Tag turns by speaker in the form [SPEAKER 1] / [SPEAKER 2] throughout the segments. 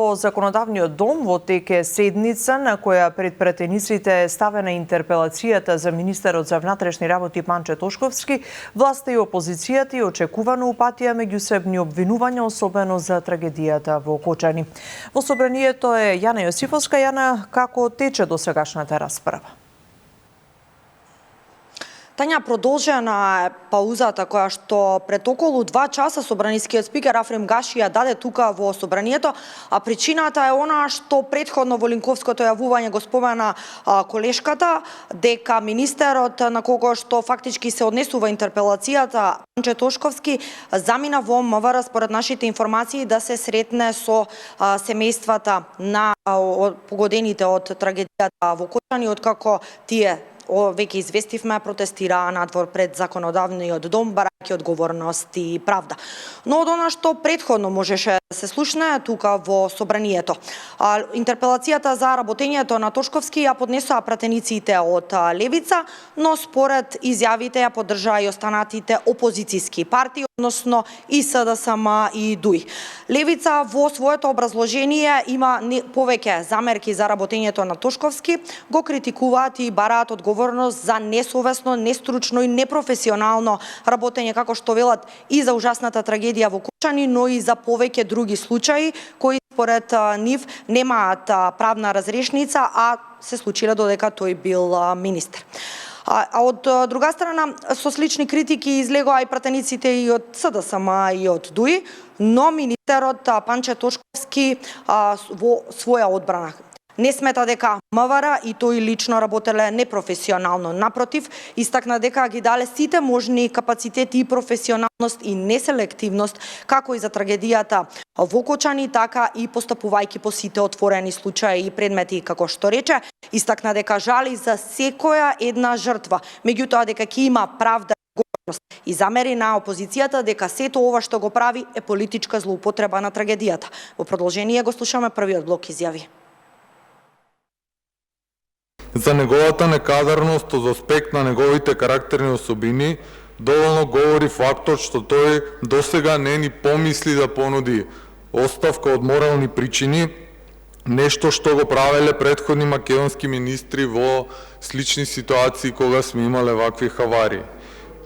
[SPEAKER 1] во Законодавниот дом во тек е седница на која пред претенисите е ставена интерпелацијата за министерот за внатрешни работи Панче Тошковски. Власта и опозицијата и очекувано упатија меѓусебни обвинувања, особено за трагедијата во Окочани. Во собранието е Јана Јосифовска. Јана, како тече досегашната расправа?
[SPEAKER 2] Тања, продолжена паузата која што пред околу 2 часа собранискиот спикер Афрем Гаши ја даде тука во собранието, а причината е она што претходно во Линковското јавување го спомена колешката, дека министерот на кого што фактички се однесува интерпелацијата Панче Тошковски замина во МВР според нашите информации да се сретне со семејствата на погодените од трагедијата во Окочани, откако тие веќе известивме, протестираа надвор пред Законодавниот дом, барајќи одговорност и правда. Но од она што претходно можеше да се слушне тука во собранието. Интерпелацијата за работењето на Тошковски ја поднесоа пратениците од Левица, но според изјавите ја поддржаа и останатите опозицијски партии, односно и СДСМ и ДУИ. Левица во своето образложение има повеќе замерки за работењето на Тошковски, го критикуваат и бараат одговорност за несовесно, нестручно и непрофесионално работење, како што велат, и за ужасната трагедија во Окочани, но и за повеќе други случаи кои според нив немаат правна разрешница, а се случиле додека тој бил министер. А од друга страна, со слични критики излегоа и пратениците и од СДСМ и од ДУИ, но министерот Панче Тошковски во своја одбрана не смета дека МВР и тој лично работеле непрофесионално. Напротив, истакна дека ги дале сите можни капацитети и професионалност и неселективност, како и за трагедијата во Окочани, така и постапувајќи по сите отворени случаи и предмети, како што рече. Истакна дека жали за секоја една жртва, меѓутоа дека ќе има правда и замери на опозицијата дека сето ова што го прави е политичка злоупотреба на трагедијата. Во продолжение го слушаме првиот блок изјави.
[SPEAKER 3] За неговата некадарност од аспект на неговите карактерни особини, доволно говори фактот што тој досега не ни помисли да понуди оставка од морални причини, нешто што го правеле претходни македонски министри во слични ситуации кога сме имале вакви хавари.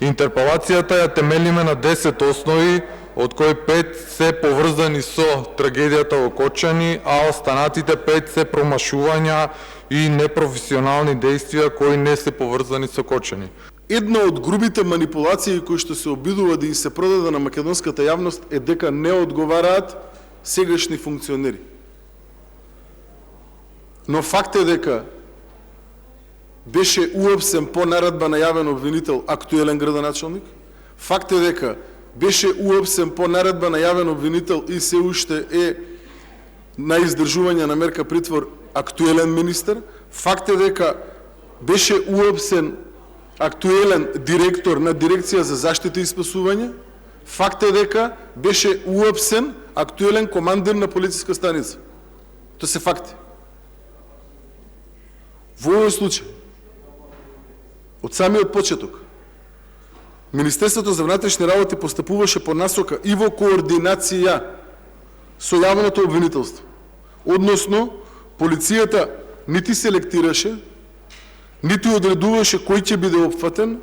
[SPEAKER 3] Интерпелацијата ја темелиме на 10 основи, од кои 5 се поврзани со трагедијата во Окочани, а останатите 5 се промашувања и непрофесионални действија кои не се поврзани со Окочани.
[SPEAKER 4] Една од грубите манипулации кои што се обидува да ги се продаде на македонската јавност е дека не одговараат сегашни функционери. Но факт е дека беше уапсен по наредба на јавен обвинител актуелен градоначалник, факт е дека беше уапсен по наредба на јавен обвинител и се уште е на издржување на мерка притвор актуелен министер, факт е дека беше уапсен актуелен директор на дирекција за заштита и спасување, факт е дека беше уапсен актуелен командир на полициска станица. Тоа се факти. Во овој случај, од самиот почеток, Министерството за внатрешни работи постапуваше по насока и во координација со јавното обвинителство. Односно, полицијата нити селектираше, нити одредуваше кој ќе биде опфатен,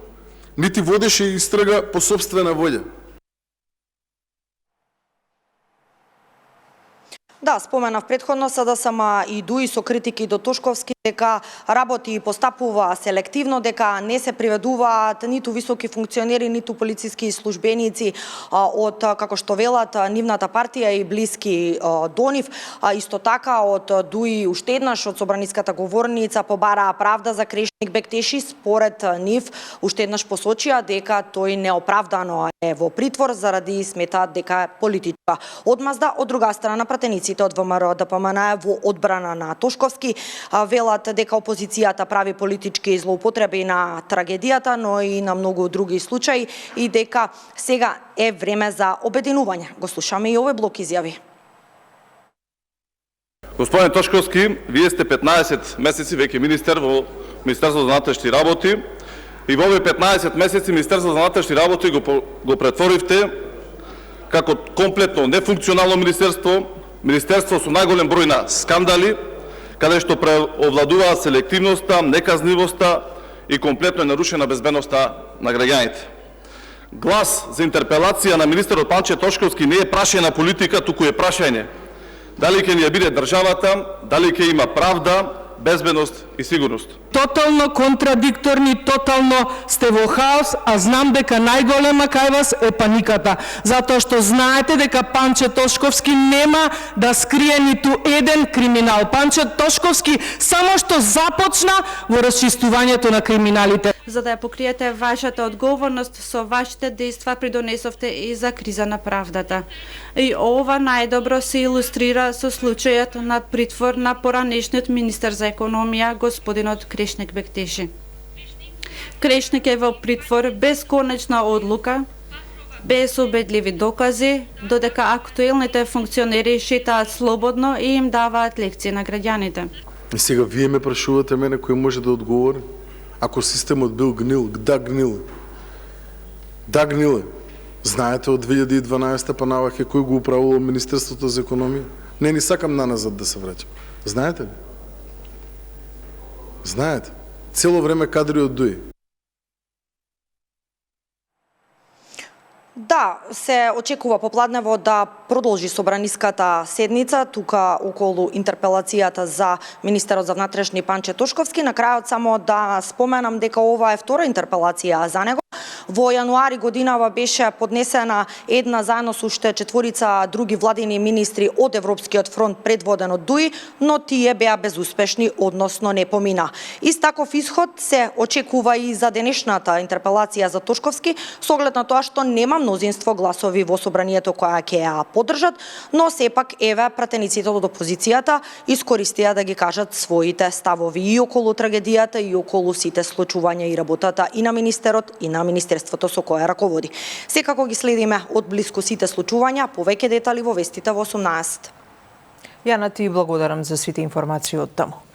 [SPEAKER 4] нити водеше истрага по сопствена волја.
[SPEAKER 2] Да, споменав претходно, СДСМ и ДУИ со критики до Тошковски дека работи и постапува селективно, дека не се приведуваат ниту високи функционери, ниту полициски службеници од, како што велат, нивната партија и блиски до нив. Исто така, од ДУИ уште еднаш од собраниската говорница побараа правда за Крешник Бектеши. Според нив, уште еднаш посочија дека тој неоправдано е во притвор заради сметаат дека е политичка одмазда. Од друга страна, пратениците од ВМРО ДПМН во одбрана на Тошковски велат дека опозицијата прави политички злоупотреби на трагедијата, но и на многу други случаи и дека сега е време за обединување. Го слушаме и овој блок изјави.
[SPEAKER 5] Господин Тошковски, вие сте 15 месеци веќе министер во Министерството за внатрешни работи и во овие 15 месеци Министерството за внатрешни работи го претворивте како комплетно нефункционално министерство, Министерство со најголем број на скандали, каде што преовладуваа селективноста, неказнивоста и комплетно е нарушена безбедноста на граѓаните. Глас за интерпелација на министерот Панче Тошковски не е прашање на политика, туку е прашање дали ќе ни ја биде државата, дали ќе има правда, безбедност и сигурност.
[SPEAKER 6] Тотално контрадикторни, тотално сте во хаос, а знам дека најголема кај вас е паниката. Затоа што знаете дека Панче Тошковски нема да скрие ниту еден криминал. Панче Тошковски само што започна во расчистувањето на криминалите.
[SPEAKER 7] За да ја покриете вашата одговорност, со вашите дејства придонесовте и за криза на правдата. И ова најдобро се илустрира со случајот на притвор на поранешниот министер за економија, господинот Крешник Бектеши. Крешник е во притвор без конечна одлука, без убедливи докази, додека актуелните функционери шетаат слободно и им даваат лекции на граѓаните.
[SPEAKER 4] И сега вие ме прашувате мене кој може да одговори? Ако системот бил гнил, да гнил. Да гниле. Знаете од 2012 па наваќе кој го управувал Министерството за економија? Не ни сакам наназад да се враќам. Знаете ли? Знаете. Цело време кадри од ДУИ.
[SPEAKER 2] Да, се очекува попладнево да продолжи собраниската седница тука околу интерпелацијата за министерот за внатрешни Панче Тошковски. На крајот само да споменам дека ова е втора интерпелација за него. Во јануари годинава беше поднесена една заедно со уште четворица други владини министри од Европскиот фронт предводен од ДУИ, но тие беа безуспешни, односно не помина. Ист таков исход се очекува и за денешната интерпелација за Тошковски, со оглед на тоа што нема мнозинство гласови во собранието која ќе ја поддржат, но сепак еве пратениците од опозицијата искористија да ги кажат своите ставови и околу трагедијата и околу сите случувања и работата и на министерот и на министерството со кое раководи. Секако ги следиме од блиску сите случувања, повеќе детали во вестите во 18.
[SPEAKER 1] Јана, ти благодарам за сите информации од таму.